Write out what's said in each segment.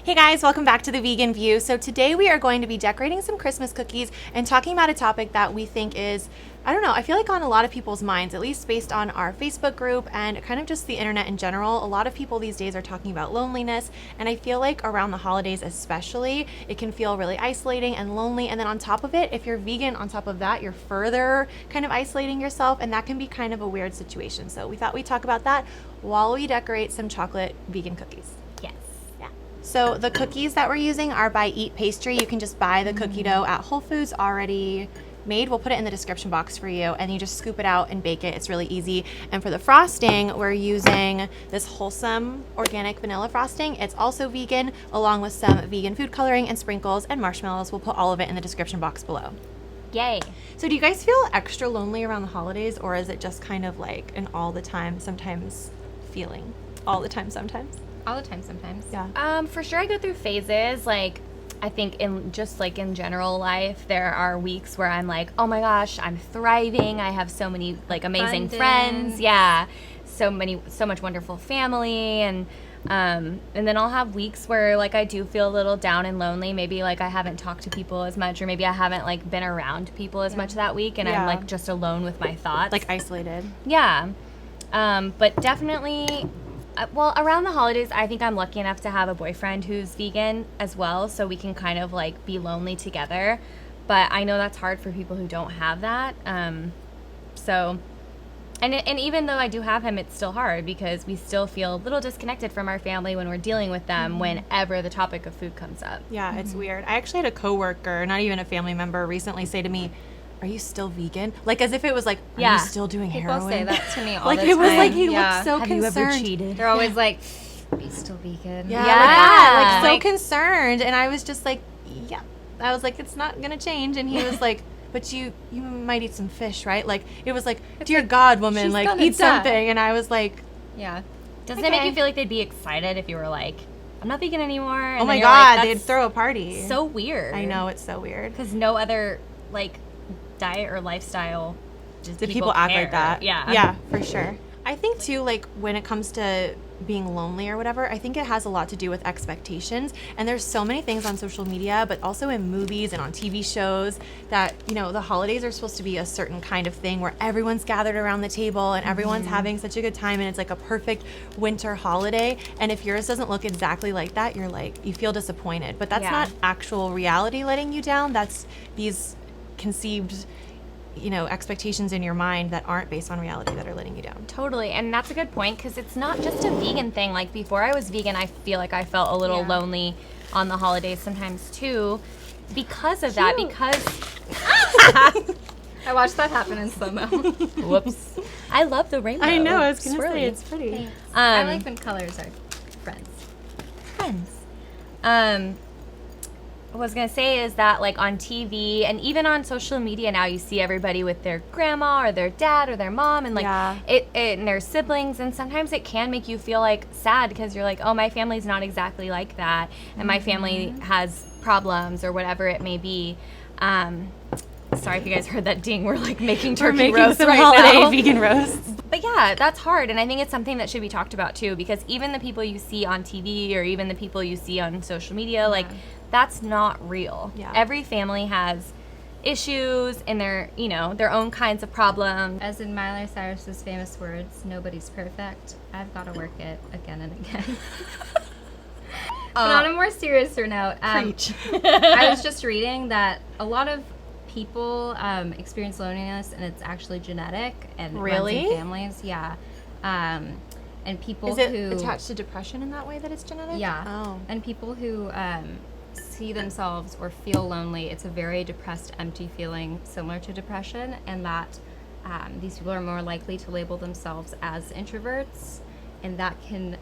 Hey guys, welcome back to The Vegan View. So today we are going to be decorating some Christmas cookies and talking about a topic that we think is, I feel like on a lot of people's minds, at least based on our Facebook group and kind of just the internet in general. A lot of people these days are talking about loneliness, and I feel like around the holidays especially, it can feel really isolating and lonely. And then on top of it, if you're vegan, on top of that, you're further kind of isolating yourself, and that can be kind of a weird situation. So we thought we'd talk about that while we decorate some chocolate vegan cookies. Yes. So the cookies that we're using are by Eat Pastry. You can just buy the cookie dough at Whole Foods already made. We'll put it in the description box for you, and you just scoop it out and bake it. It's really easy. And for the frosting, we're using this wholesome organic vanilla frosting. It's also vegan, along with some vegan food coloring and sprinkles and marshmallows. We'll put all of it in the description box below. Yay. So do you guys feel extra lonely around the holidays, or is it just kind of like an all the time sometimes feeling? All the time sometimes? All the time sometimes. Yeah. For sure I go through phases. Like, I think in general life, there are weeks where I'm like, oh my gosh, I'm thriving. I have so many like amazing friends. Yeah. So much wonderful family. And then I'll have weeks where like I do feel a little down and lonely. Maybe like I haven't talked to people as much, or maybe I haven't like been around people as much that week, and I'm like just alone with my thoughts. Like isolated. Yeah. But definitely, well, around the holidays, I think I'm lucky enough to have a boyfriend who's vegan as well, so we can kind of like be lonely together. But I know that's hard for people who don't have that. And even though I do have him, it's still hard because we still feel a little disconnected from our family when we're dealing with them whenever the topic of food comes up. Yeah, it's weird. I actually had a coworker, not even a family member, recently say to me, "Are you still vegan?" Like as if it was like, "Are you still doing heroin?" People say that to me all like the time. it was like he looked so Have concerned. you ever cheated? They're always like, "Are you still vegan?" Yeah, Yeah. like so concerned, and I was just like, "Yeah." I was like, "It's not gonna change," and he was like, "But you might eat some fish, right?" Like it was like, "Dear God, woman, she's like gonna eat die. something," and I was like, Yeah. Doesn't it make you feel like they'd be excited if you were like, I'm not vegan anymore? And "Oh my then you're like, God," they'd that's throw a party. so weird. I know, it's so weird. Because no other like diet or lifestyle just Do people act care. like that? Yeah. Yeah, for sure. I think too, like when it comes to being lonely or whatever, I think it has a lot to do with expectations. And there's so many things on social media, but also in movies and on TV shows that, the holidays are supposed to be a certain kind of thing where everyone's gathered around the table and everyone's having such a good time, and it's like a perfect winter holiday. And if yours doesn't look exactly like that, you're like, you feel disappointed. But that's not actual reality letting you down. That's these conceived expectations in your mind that aren't based on reality that are letting you down. Totally. And that's a good point, because it's not just a vegan thing. Like before I was vegan, I feel like I felt a little lonely on the holidays sometimes too because of that. Because I watched that happen in slow-mo. whoops. I love the rainbow. I know, I was going to Swirly. say, it's pretty. I like when colors are friends. I was going to say is that like on TV and even on social media now, you see everybody with their grandma or their dad or their mom and like and their siblings, and sometimes it can make you feel like sad because you're like, oh, my family's not exactly like that, and my family has problems or whatever it may be. Sorry if you guys heard that ding. We're like making turkey roast some right holiday now. vegan roast. But yeah, that's hard, and I think it's something that should be talked about too, because even the people you see on TV or even the people you see on social media, like that's not real. Yeah. Every family has issues and their own kinds of problems. As in Miley Cyrus's famous words, "Nobody's perfect. I've got to work it again and again." But on a more seriouser note, Preach. I was just reading that a lot of people experience loneliness, and it's actually genetic and runs in families. Yeah. And people Is it who attached to depression in that way that it's genetic? Yeah. Oh. And people who see themselves or feel lonely, it's a very depressed, empty feeling similar to depression, and that these people are more likely to label themselves as introverts, and that can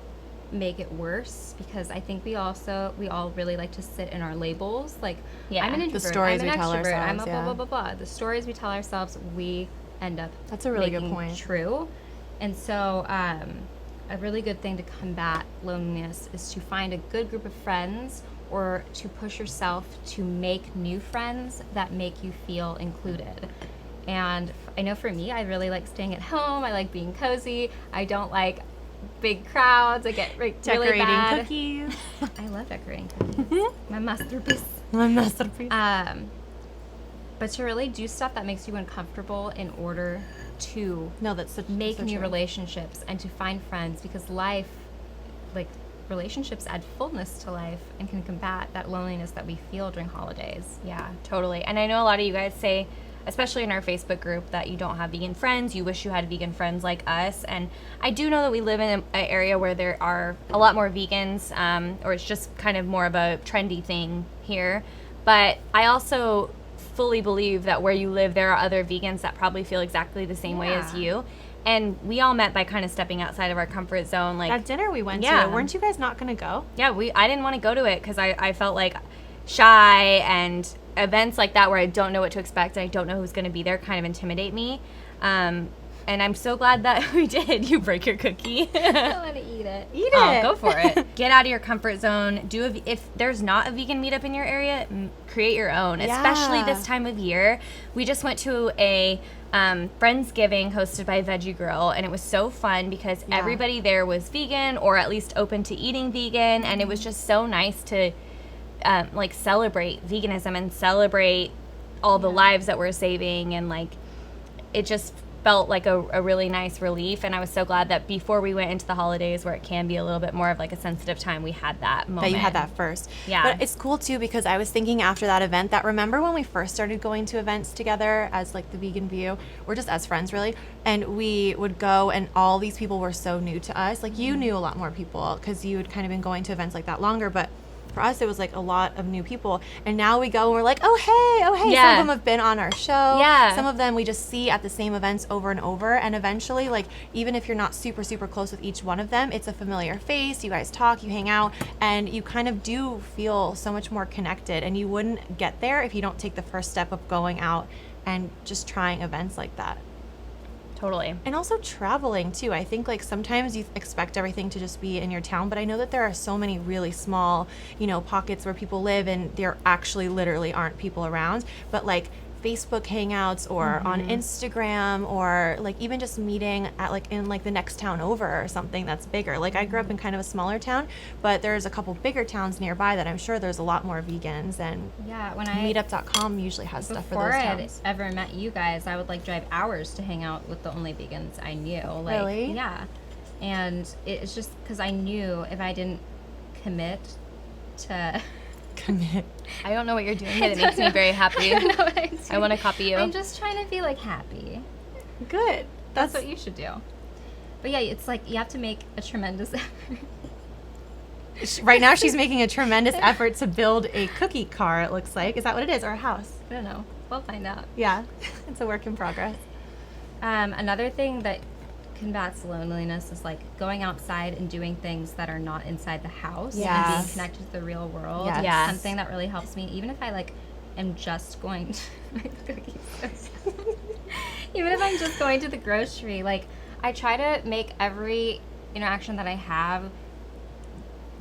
make it worse because I think we all really like to sit in our labels, like I'm an introvert, the stories I'm an we tell extrovert, I'm a ourselves, blah blah blah blah. The stories we tell ourselves, we end up That's a really good making point. true. And so a really good thing to combat loneliness is to find a good group of friends, or to push yourself to make new friends that make you feel included. And I know for me, I really like staying at home. I like being cozy. I don't like big crowds. I get like really Decorating bad. cookies. I love decorating cookies. My masterpiece. My masterpiece. But to really do stuff that makes you uncomfortable in order to No, that's make so new true. relationships and to find friends, because life, like relationships add fullness to life and can combat that loneliness that we feel during holidays. Yeah, totally. And I know a lot of you guys say, especially in our Facebook group, that you don't have vegan friends. You wish you had vegan friends like us. And I do know that we live in an area where there are a lot more vegans, or it's just kind of more of a trendy thing here. But I also fully believe that where you live, there are other vegans that probably feel exactly the same way as you. And we all met by kind of stepping outside of our comfort zone. Like That dinner we went Yeah. to, weren't you guys not going to go? yeah, I didn't want to go to it because I felt like shy, and events like that where I don't know what to expect and I don't know who's going to be there kind of intimidate me. And I'm so glad that we did. You break your cookie. I want to eat it. Eat Oh, go for it. Get out of your comfort zone. If there's not a vegan meetup in your area, create your own, especially Yeah. this time of year. We just went to a Friendsgiving hosted by Veggie Girl, and it was so fun because Yeah. everybody there was vegan or at least open to eating vegan, and it was just so nice to like celebrate veganism and celebrate all the lives that we're saving, and like it just felt like a really nice relief. And I was so glad that before we went into the holidays, where it can be a little bit more of like a sensitive time, we had that moment. That you had that first. Yeah. But it's cool too, because I was thinking after that event that, remember when we first started going to events together as like the Vegan View, or just as friends really, and we would go and all these people were so new to us. Like you knew a lot more people because you had kind of been going to events like that longer, but for us it was like a lot of new people. And now we go and we're like, oh hey. Yeah. Some of them have been on our show. Yeah. Some of them we just see at the same events over and over, and eventually, like, even if you're not super close with each one of them, it's a familiar face. You guys talk, you hang out, and you kind of do feel so much more connected. And you wouldn't get there if you don't take the first step of going out and just trying events like that. Totally. And also traveling too. I think like sometimes you expect everything to just be in your town, but I know that there are so many really small, pockets where people live and there actually literally aren't people around. But like Facebook hangouts or on Instagram, or like even just meeting at like in like the next town over or something that's bigger. Like I grew up in kind of a smaller town, but there's a couple bigger towns nearby that I'm sure there's a lot more vegans, and Yeah, when I meetup.com usually has stuff for before those I had towns. ever met you guys, I would like drive hours to hang out with the only vegans I knew. Like, Really? Yeah, and it's just because I knew if I didn't commit to, Commit. I don't know what you're doing, but it makes me very happy. I don't know what I'm doing. I want to copy you. I'm just trying to be like happy. Good. That's what you should do. But yeah, it's like you have to make a tremendous effort. Right now she's making a tremendous effort to build a cookie car, it looks like. Is that what it is? Or a house? I don't know. We'll find out. Yeah. It's a work in progress. Another thing that combats loneliness is like going outside and doing things that are not inside the house and Yes. being connected to the real world. Yes. Yes. Something that really helps me, even if I like am just going to make cookies. Even if I'm just going to the grocery, like I try to make every interaction that I have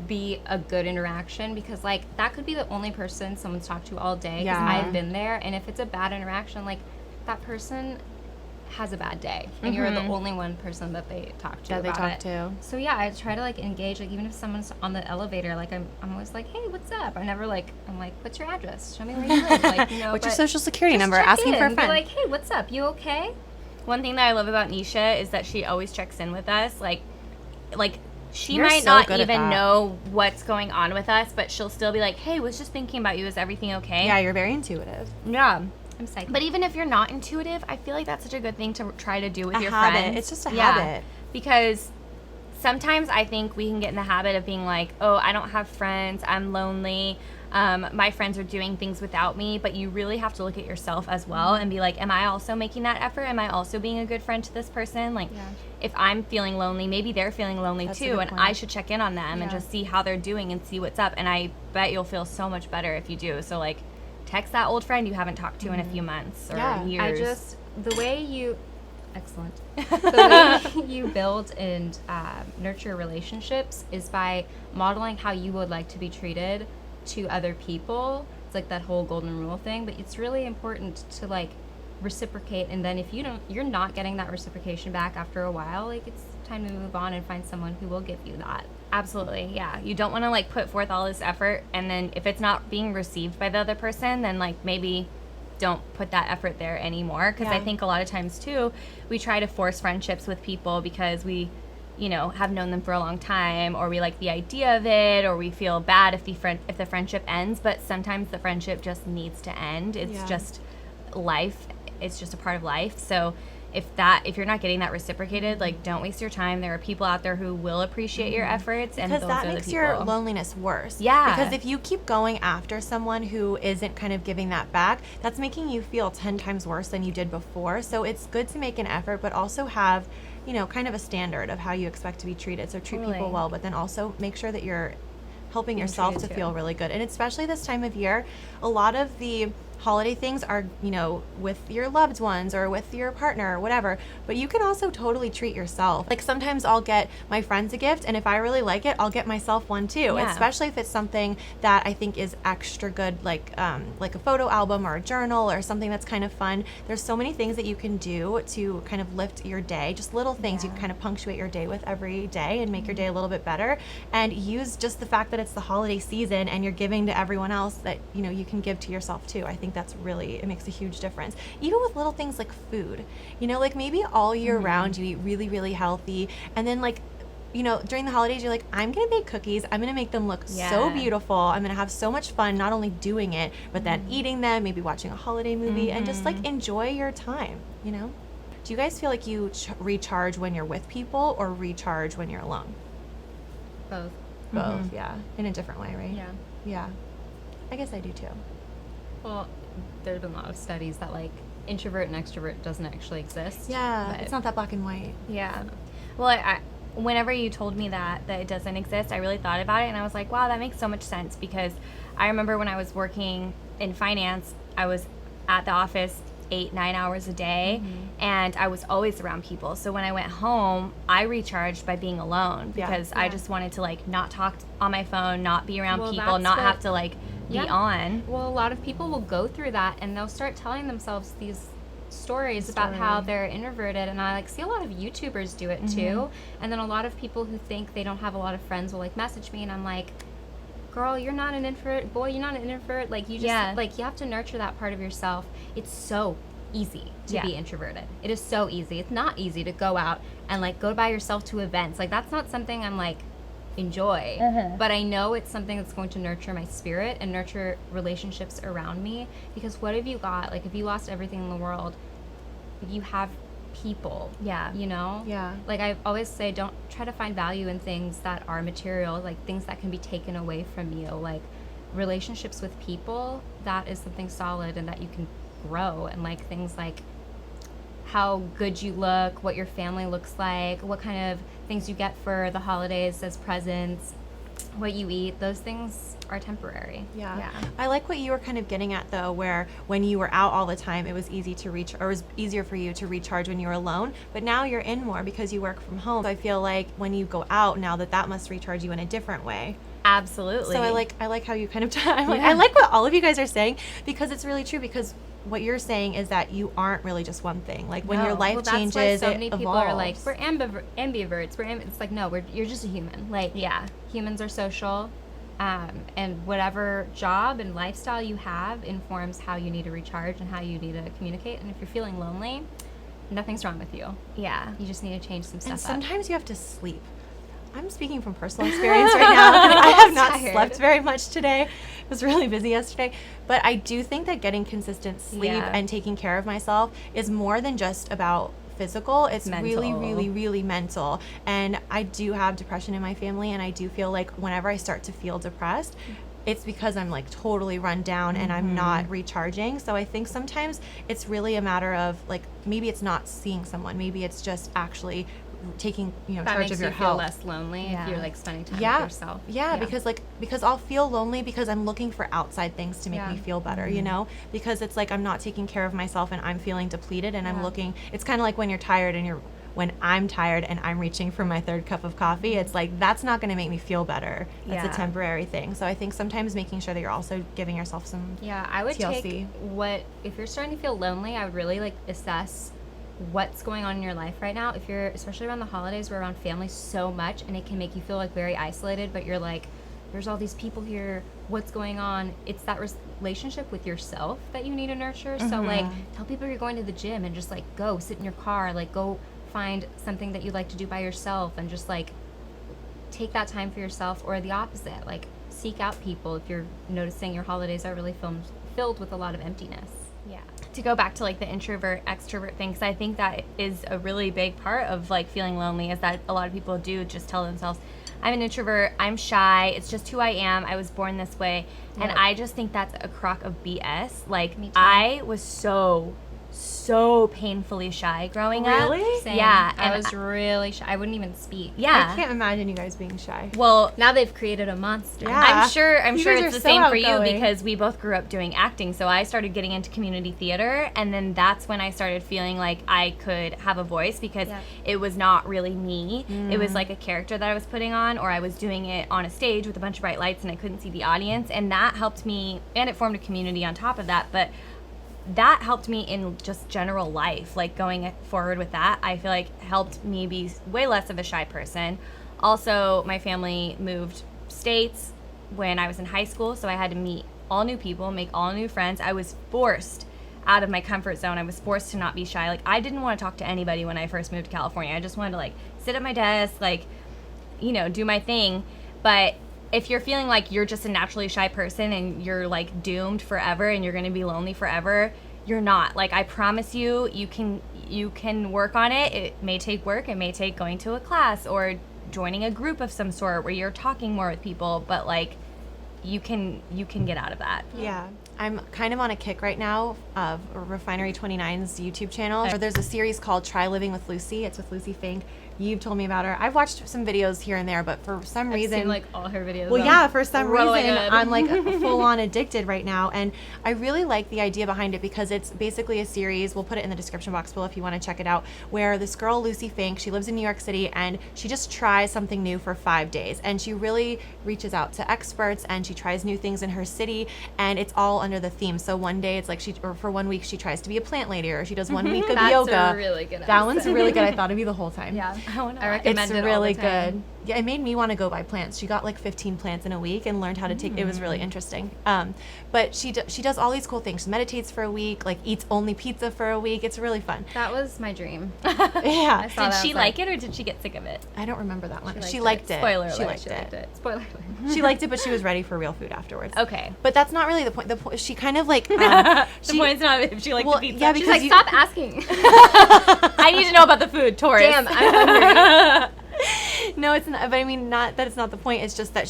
be a good interaction, because like that could be the only person someone's talked to all day, because Yeah. I've been there, and if it's a bad interaction, like that person has a bad day and you're the only one person that they talk to That they about talk it. to. So yeah, I try to like engage, like even if someone's on the elevator, like I'm always like, hey, what's up? I'm like, what's your address? Show me where you live. Like, What's your but social security just number? check Asking for a in. friend. Be like, hey, what's up? You okay? One thing that I love about NISHA is that she always checks in with us. Like she You're might so not good at even that. know what's going on with us, but she'll still be like, hey, was just thinking about you. Is everything okay? Yeah, you're very intuitive. Yeah. I'm psyched. But even if you're not intuitive, I feel like that's such a good thing to try to do with A your habit. friends. It's just a habit. Because sometimes I think we can get in the habit of being like, oh, I don't have friends, I'm lonely, my friends are doing things without me. But you really have to look at yourself as well and be like, am I also making that effort? Am I also being a good friend to this person? Like, if I'm feeling lonely, maybe they're feeling lonely That's a too, good and point. I should check in on them and just see how they're doing and see what's up. And I bet you'll feel so much better if you do. So like, text that old friend you haven't talked to in a few months or years. The way you, excellent. The way you build and nurture relationships is by modeling how you would like to be treated to other people. It's like that whole golden rule thing, but it's really important to like reciprocate. And then if you're not getting that reciprocation back after a while, like time to move on and find someone who will give you that. Absolutely, yeah. You don't want to like put forth all this effort, and then if it's not being received by the other person, then like maybe don't put that effort there anymore. Because I think a lot of times too, we try to force friendships with people because we, you know, have known them for a long time, or we like the idea of it, or we feel bad if the friendship ends. But sometimes the friendship just needs to end. It's just life. It's just a part of life. So if you're not getting that reciprocated, like, don't waste your time. There are people out there who will appreciate your efforts, and those are the people. Because that makes your loneliness worse. Yeah. Because if you keep going after someone who isn't kind of giving that back, that's making you feel 10 times worse than you did before. So it's good to make an effort, but also have, you know, kind of a standard of how you expect to be treated. So treat people well, but then also make sure that you're helping yourself to feel really good. And especially this time of year, a lot of the holiday things are, you know, with your loved ones or with your partner or whatever, but you can also totally treat yourself. Like sometimes I'll get my friends a gift, and if I really like it, I'll get myself one too, especially if it's something that I think is extra good, like a photo album or a journal or something that's kind of fun. There's so many things that you can do to kind of lift your day, just little things you can kind of punctuate your day with every day and make your day a little bit better, and use just the fact that it's the holiday season and you're giving to everyone else that, you know, you can give to yourself too. I think that's really, it makes a huge difference. Even with little things like food, you know, like maybe all year round you eat really, really healthy, and then like, you know, during the holidays you're like, I'm gonna bake cookies, I'm gonna make them look so beautiful, I'm gonna have so much fun not only doing it but then eating them, maybe watching a holiday movie, and just like enjoy your time, you know. Do you guys feel like you recharge when you're with people or recharge when you're alone? Both, yeah, in a different way, right? Yeah, I guess I do too. Well, there's been a lot of studies that like introvert and extrovert doesn't actually exist. Yeah, it's not that black and white. Yeah. Well, I whenever you told me that it doesn't exist, I really thought about it, and I was like, wow, that makes so much sense, because I remember when I was working in finance, I was at the office 8-9 hours a day, and I was always around people. So when I went home, I recharged by being alone, because I just wanted to like not talk on my phone, not be around people, not have to like be on. Well, a lot of people will go through that, and they'll start telling themselves these stories about how they're introverted, and I like see a lot of YouTubers do it too. And then a lot of people who think they don't have a lot of friends will like message me, and I'm like, girl, you're not an introvert. Boy, you're not an introvert. Like, you just like, you have to nurture that part of yourself. It's so easy to be introverted. It is so easy. It's not easy to go out and like go by yourself to events. Like, that's not something I'm like enjoy, but I know it's something that's going to nurture my spirit and nurture relationships around me. Because what have you got? Like, if you lost everything in the world, you have people, you know? Like, I always say, don't try to find value in things that are material, like things that can be taken away from you. Like, relationships with people, that is something solid and that you can grow. And like things like how good you look, what your family looks like, what kind of things you get for the holidays as presents, what you eat, those things are temporary. I like what you were kind of getting at though, where when you were out all the time, it was easy to reach, or it was easier for you to recharge when you were alone, but now you're in more because you work from home. So I feel like when you go out now, that must recharge you in a different way. Absolutely. So I like how you kind of I like what all of you guys are saying, because it's really true. Because what you're saying is that you aren't really just one thing. Like, when your life changes, that's why so many it people evolves. are like, we're ambiverts. It's like, no, you're just a human. Like, humans are social, and whatever job and lifestyle you have informs how you need to recharge and how you need to communicate. And if you're feeling lonely, nothing's wrong with you. You just need to change some stuff. And sometimes you have to sleep. I'm speaking from personal experience right now. I have not slept very much today. It was really busy yesterday. But I do think that getting consistent sleep and taking care of myself is more than just about physical. It's really, really, really mental. And I do have depression in my family, and I do feel like whenever I start to feel depressed, it's because I'm like totally run down and I'm not recharging. So I think sometimes it's really a matter of like, maybe it's not seeing someone, maybe it's just actually taking charge of your health. That makes you feel less lonely if you're like spending time with yourself. Because I'll feel lonely because I'm looking for outside things to make me feel better, you know, because it's like I'm not taking care of myself and I'm feeling depleted, and I'm looking. It's kind of like when you're tired and when I'm tired and I'm reaching for my third cup of coffee, it's like, that's not going to make me feel better. That's a temporary thing. So I think sometimes making sure that you're also giving yourself some I would TLC. take if you're starting to feel lonely, I would really like assess what's going on in your life right now. If you're, especially around the holidays, we're around family so much, and it can make you feel like very isolated, but you're like, there's all these people here, what's going on? It's that relationship with yourself that you need to nurture. So like, tell people you're going to the gym, and just like go sit in your car, like go find something that you like to do by yourself, and just like take that time for yourself. Or the opposite, like seek out people if you're noticing your holidays are really filled with a lot of emptiness. Yeah. To go back to like the introvert extrovert thing, because I think that is a really big part of like feeling lonely, is that a lot of people do just tell themselves, I'm an introvert, I'm shy, it's just who I am, I was born this way. And I just think that's a crock of BS. Like, I was so painfully shy growing up. Really? Same. Yeah. I was really shy. I wouldn't even speak. Yeah. I can't imagine you guys being shy. Well, Now they've created a monster. Yeah. I'm sure You guys it's are the so same for you, outgoing. because we both grew up doing acting. So I started getting into community theater, and then that's when I started feeling like I could have a voice, because it was not really me. It was like a character that I was putting on, or I was doing it on a stage with a bunch of bright lights and I couldn't see the audience, and that helped me, and it formed a community on top of that. But that helped me in just general life, like going forward with that, I feel like helped me be way less of a shy person. Also, my family moved states when I was in high school, so I had to meet all new people, make all new friends. I was forced out of my comfort zone. I was forced to not be shy. Like, I didn't want to talk to anybody when I first moved to California. I just wanted to like sit at my desk, like, you know, do my thing. But if you're feeling like you're just a naturally shy person and you're like doomed forever and you're going to be lonely forever, you're not. Like, I promise you, you can work on it. It may take work. It may take going to a class or joining a group of some sort where you're talking more with people, but like you can get out of that. Yeah. I'm kind of on a kick right now of Refinery 29's YouTube channel. There's a series called Try Living with Lucy. It's with Lucy Fink. You've told me about her. I've watched some videos here and there, but for some reason, I've seen like all her videos. well, yeah, for some really reason, good. I'm like full on addicted right now. And I really like the idea behind it, because it's basically a series. We'll put it in the description box below if you want to check it out, where this girl, Lucy Fink, she lives in New York City, and she just tries something new for 5 days. And she really reaches out to experts, and she tries new things in her city, and it's all under the theme. So one day it's like for 1 week she tries to be a plant lady, or she does 1 week of That's yoga. a really good That one's episode. really good. I thought it'd be the whole time. Yeah. I recommend It's it all really the time. good. Yeah, it made me want to go buy plants. She got like 15 plants in a week and learned how to take. It was really interesting. But she does all these cool things. She meditates for a week, like eats only pizza for a week. It's really fun. That was my dream. Yeah, saw Did that, she was like it, or did she get sick of it? I don't remember that one. She She liked liked it. Spoiler She alert. liked She liked it. it. Spoiler alert. She liked it, but she was ready for real food afterwards. Okay. But that's not really the point. The point, she kind of like The point's not if she liked well, the pizza. yeah, She's because like, you- stop asking. I need to know about the food, Taurus. Damn, I'm hungry. No, it's not. But I mean, not that it's not the point. It's just that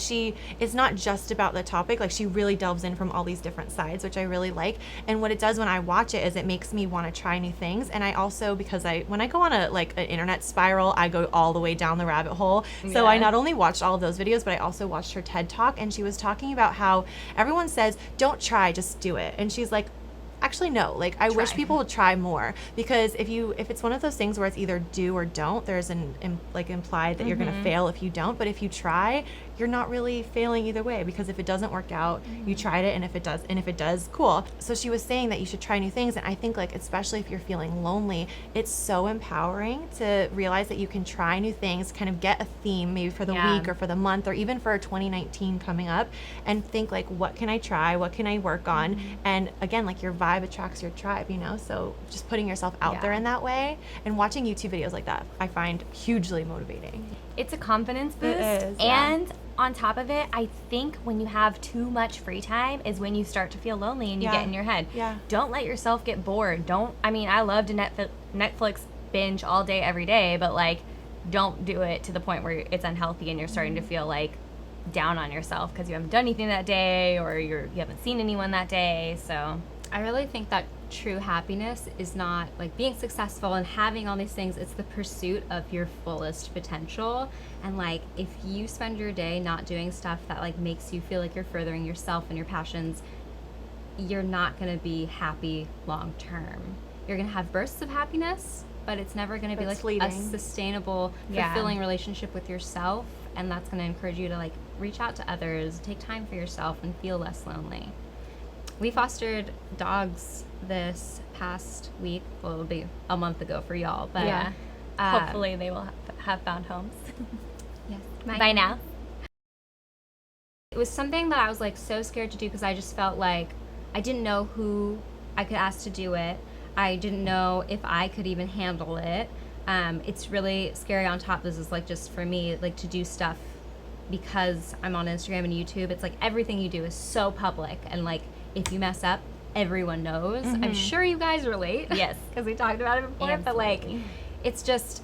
it's not just about the topic. Like, she really delves in from all these different sides, which I really like. And what it does when I watch it is it makes me want to try new things. And I also, because when I go on an internet spiral, I go all the way down the rabbit hole. So I not only watched all of those videos, but I also watched her TED Talk, and she was talking about how everyone says, don't try, just do it. And she's like, actually, no. Like, I wish people would try more, because if it's one of those things where it's either do or don't, there's implied that you're going to fail if you don't. But if you try, you're not really failing either way, because if it doesn't work out, you tried it, and if it does, cool. So she was saying that you should try new things, and I think, like, especially if you're feeling lonely, it's so empowering to realize that you can try new things, kind of get a theme maybe for the week or for the month or even for 2019 coming up, and think, like, what can I try? What can I work on? And again, like, your vibe attracts your tribe, you know? So just putting yourself out there in that way, and watching YouTube videos like that, I find hugely motivating. It's a confidence boost. It is, yeah. And on top of it, I think when you have too much free time is when you start to feel lonely and you get in your head. Yeah. Don't let yourself get bored. I love to Netflix binge all day, every day, but like, don't do it to the point where it's unhealthy and you're starting to feel like down on yourself because you haven't done anything that day, or you haven't seen anyone that day. So I really think that true happiness is not like being successful and having all these things. It's the pursuit of your fullest potential. And like, if you spend your day not doing stuff that like makes you feel like you're furthering yourself and your passions, you're not going to be happy long term. You're going to have bursts of happiness, but it's never going to be That's like a fleeting. sustainable, fulfilling relationship with yourself. And that's going to encourage you to like reach out to others, take time for yourself, and feel less lonely. we fostered dogs this past week. Well, it'll be a month ago for y'all, but Yeah. Hopefully they will have found homes yes, by now. It was something that I was like so scared to do because I just felt like I didn't know who I could ask to do it. I didn't know if I could even handle it. It's really scary. On top, this is like just for me, like to do stuff because I'm on Instagram and YouTube. It's like everything you do is so public, and like if you mess up, everyone knows. I'm sure you guys relate. Yes. Because we talked about it before. But like, it's just.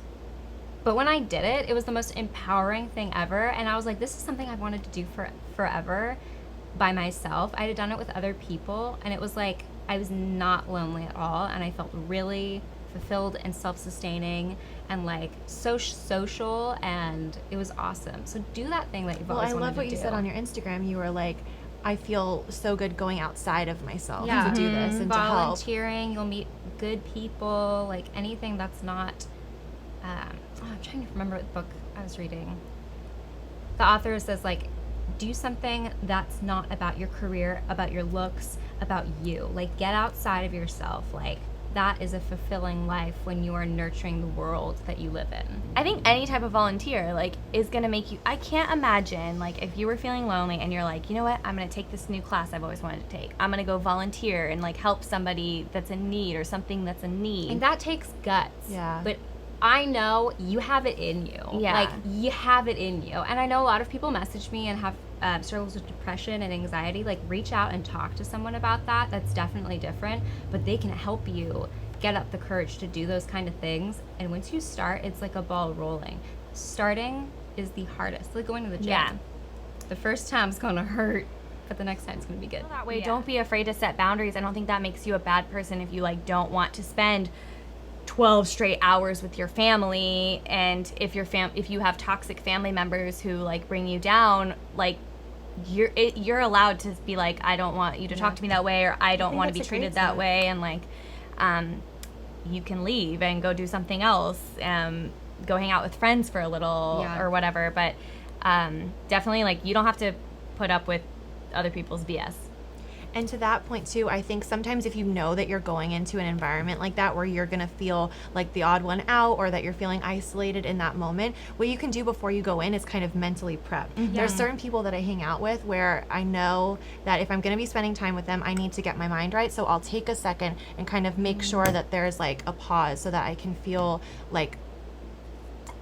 But when I did it, it was the most empowering thing ever, and I was like, this is something I've wanted to do for forever by myself. I had done it with other people, and it was like I was not lonely at all, and I felt really fulfilled and self-sustaining and like so social, and it was awesome. So do that thing that you've always wanted to do. I love what you said on your Instagram. You were like, I feel so good going outside of myself Yeah. to do this and to help. Volunteering, you'll meet good people, like anything that's not I'm trying to remember what book I was reading. The author says like, do something that's not about your career, about your looks, about you. Like, get outside of yourself. Like, that is a fulfilling life when you are nurturing the world that you live in. I think any type of volunteer like is gonna make you. I can't imagine like if you were feeling lonely and you're like, you know what, I'm gonna take this new class I've always wanted to take. I'm gonna go volunteer and like help somebody that's in need or something that's in need. And that takes guts. Yeah. But I know you have it in you. Yeah. Like, you have it in you. And I know a lot of people message me and have struggles with depression and anxiety. Like, reach out and talk to someone about that. That's definitely different. But they can help you get up the courage to do those kind of things. And once you start, it's like a ball rolling. Starting is the hardest. Like going to the gym. Yeah. The first time's going to hurt, but the next time's going to be good. That way, Yeah. don't be afraid to set boundaries. I don't think that makes you a bad person if you like don't want to spend 12 straight hours with your family, and if you have toxic family members who like bring you down, like you're allowed to be like, I don't want you to talk to me that way, or I don't want to be treated that way, and like you can leave and go do something else, go hang out with friends for a little or whatever, but definitely like you don't have to put up with other people's BS. And to that point too, I think sometimes if you know that you're going into an environment like that where you're gonna feel like the odd one out, or that you're feeling isolated in that moment, what you can do before you go in is kind of mentally prep. There's certain people that I hang out with where I know that if I'm gonna be spending time with them, I need to get my mind right. So I'll take a second and kind of make sure that there's like a pause so that I can feel like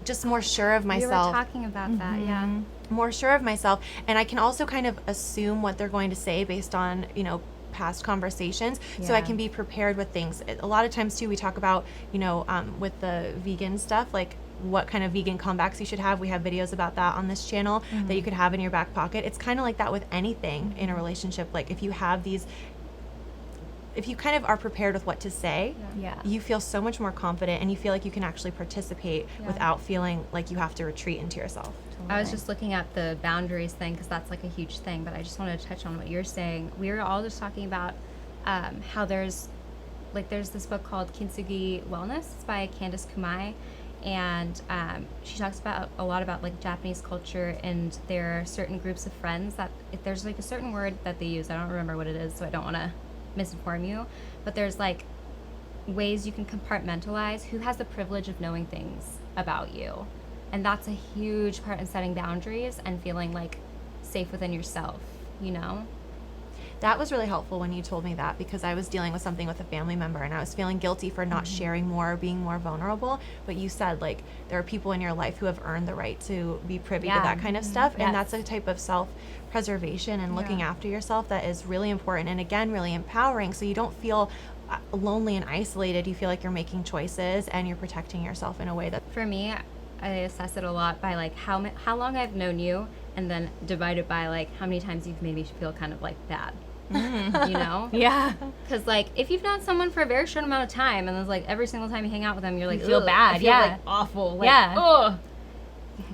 just more sure of myself. We were talking about that, yeah. More sure of myself, and I can also kind of assume what they're going to say based on, you know, past conversations, so I can be prepared with things. A lot of times too, we talk about, you know, with the vegan stuff, like what kind of vegan comebacks you should have. We have videos about that on this channel that you could have in your back pocket. It's kind of like that with anything in a relationship. Like if you have these, if you kind of are prepared with what to say, you feel so much more confident, and you feel like you can actually participate without feeling like you have to retreat into yourself. I was just looking at the boundaries thing because that's like a huge thing, but I just wanted to touch on what you're saying. We were all just talking about how there's this book called Kintsugi Wellness. It's by Candice Kumai, and she talks about a lot about like Japanese culture, and there are certain groups of friends that if there's like a certain word that they use, I don't remember what it is, so I don't want to misinform you, but there's like ways you can compartmentalize who has the privilege of knowing things about you. And that's a huge part in setting boundaries and feeling like safe within yourself, you know? That was really helpful when you told me that, because I was dealing with something with a family member and I was feeling guilty for not sharing more, being more vulnerable. But you said like there are people in your life who have earned the right to be privy to that kind of stuff. And that's a type of self-preservation and looking after yourself that is really important, and again, really empowering, so you don't feel lonely and isolated. You feel like you're making choices and you're protecting yourself in a way that... For me, I assess it a lot by like how long I've known you, and then divide it by like how many times you've made me feel kind of like bad. You know? Yeah. Because like if you've known someone for a very short amount of time, and it's like every single time you hang out with them, you're like, you feel bad. I feel like awful. Like, ugh.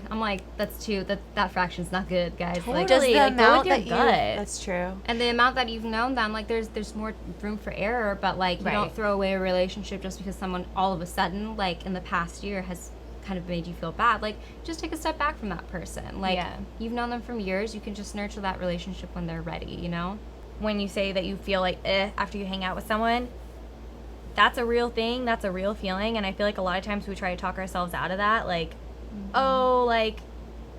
I'm like, that fraction's not good, guys. Totally. Like, Just the like, amount go with your gut. That's true. And the amount that you've known them, like there's more room for error, but like you don't throw away a relationship just because someone all of a sudden, like in the past year, has kind of made you feel bad. Like, just take a step back from that person. Like, you've known them from years. You can just nurture that relationship when they're ready, you know? when you say that you feel like after you hang out with someone, that's a real thing. That's a real feeling. And I feel like a lot of times we try to talk ourselves out of that. Like, oh, like,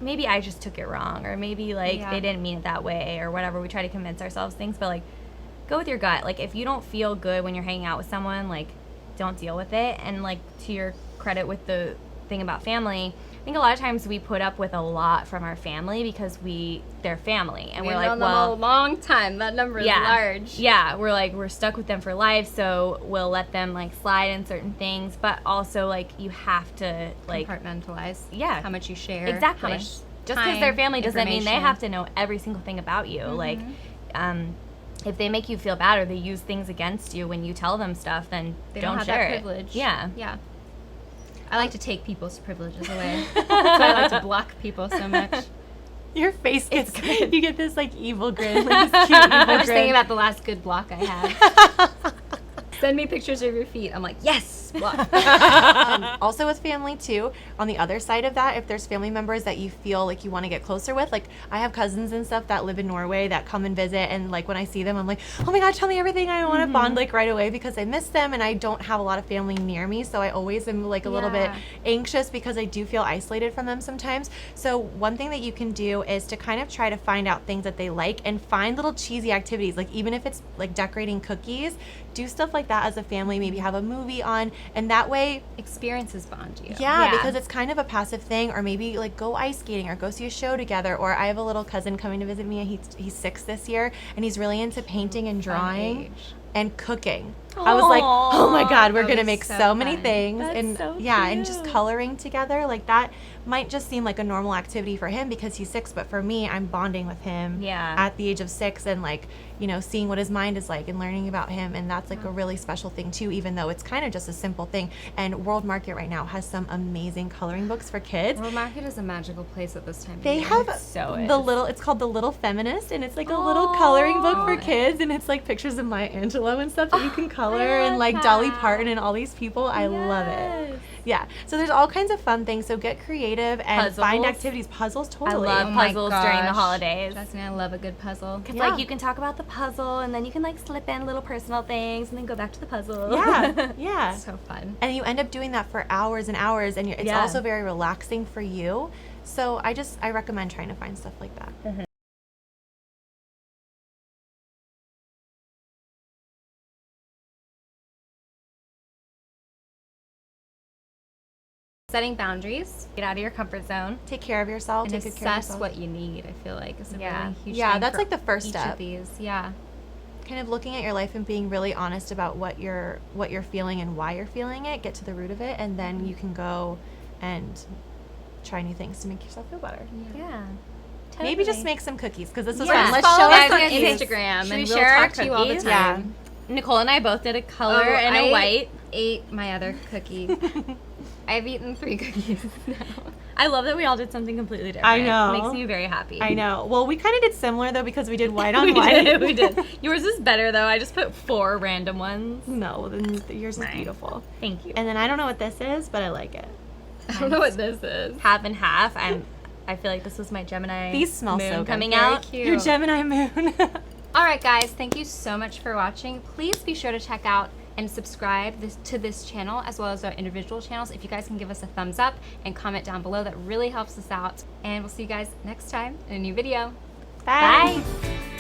maybe I just took it wrong. Or maybe, like, they didn't mean it that way or whatever. We try to convince ourselves things. But, like, go with your gut. Like, if you don't feel good when you're hanging out with someone, like, don't deal with it. And, like, to your credit with the thing about family, I think a lot of times we put up with a lot from our family because they're family, and we're like, known well, them a long time. That number is large. Yeah, we're stuck with them for life, so we'll let them like slide in certain things, but also like you have to like compartmentalize. Yeah, how much you share. Exactly. How much just because they're family doesn't mean they have to know every single thing about you. Like, if they make you feel bad or they use things against you when you tell them stuff, then they don't have share that privilege. Yeah. Yeah. I like to take people's privileges away. That's why I like to block people so much. Your face gets you get this like evil grin, like this cute evil I'm just grin. thinking about the last good block I had. Send me pictures of your feet. I'm like, yes, block. Also with family too, on the other side of that, if there's family members that you feel like you want to get closer with, like I have cousins and stuff that live in Norway that come and visit, and like when I see them I'm like, oh my god, tell me everything. I want to bond like right away because I miss them and I don't have a lot of family near me, so I always am like a little bit anxious because I do feel isolated from them sometimes. So one thing that you can do is to kind of try to find out things that they like and find little cheesy activities, like even if it's like decorating cookies, do stuff like that as a family, maybe have a movie on, and that way experiences bond you. Yeah, because it's kind of a passive thing, or maybe like go ice skating or go see a show together. Or I have a little cousin coming to visit me, he's 6 this year, and he's really into painting and drawing and cooking. I was like, oh my god, we're gonna make so many things. That's and so and just cute. coloring together, like that might just seem like a normal activity for him because he's 6, but for me, I'm bonding with him at the age of 6 and like, you know, seeing what his mind is like and learning about him, and that's like a really special thing too, even though it's kind of just a simple thing. And World Market right now has some amazing coloring books for kids. World Market is a magical place at this time of They year. have it's called The Little Feminist, and it's like a little coloring book for kids, and it's like pictures of Maya Angelou and stuff that you can color, and like Dolly Parton and all these people. I love it. Yeah, so there's all kinds of fun things, so get creative and find activities. Puzzles, totally. I love puzzles during the holidays. Trust me, I love a good puzzle. Because like you can talk about the puzzle, and then you can like slip in little personal things, and then go back to the puzzle. Yeah. So fun. And you end up doing that for hours and hours, and it's also very relaxing for you. So I recommend trying to find stuff like that. Setting boundaries. Get out of your comfort zone. Take care of yourself. And take good care of assess yourself. what you need, I feel like, is a really huge Yeah, thing that's for like the first each step. of these. Yeah. Kind of looking at your life and being really honest about what you're feeling and why you're feeling it. Get to the root of it, and then you can go and try new things to make yourself feel better. Yeah. Maybe just make some cookies, because this was Yeah, fun. Let's follow show us us on cookies. Instagram, Should and we we'll share our talk to you all the cookies? time. Nicole and I both did a color Oh, and a white. Ate my other cookie. I've eaten 3 cookies now. I love that we all did something completely different. I know. It makes me very happy. I know. Well, we kind of did similar though, because we did white on white. We did. Yours is better though. I just put 4 random ones. No, then yours is beautiful. Thank you. And then I don't know what this is, but I like it. I don't know what this is. Half and half. I feel like this was my Gemini. These smell moon so good. coming Very out. cute. Your Gemini moon. All right, guys. Thank you so much for watching. Please be sure to check out and subscribe to this channel, as well as our individual channels. If you guys can give us a thumbs up and comment down below, that really helps us out. And we'll see you guys next time in a new video. Bye. Bye.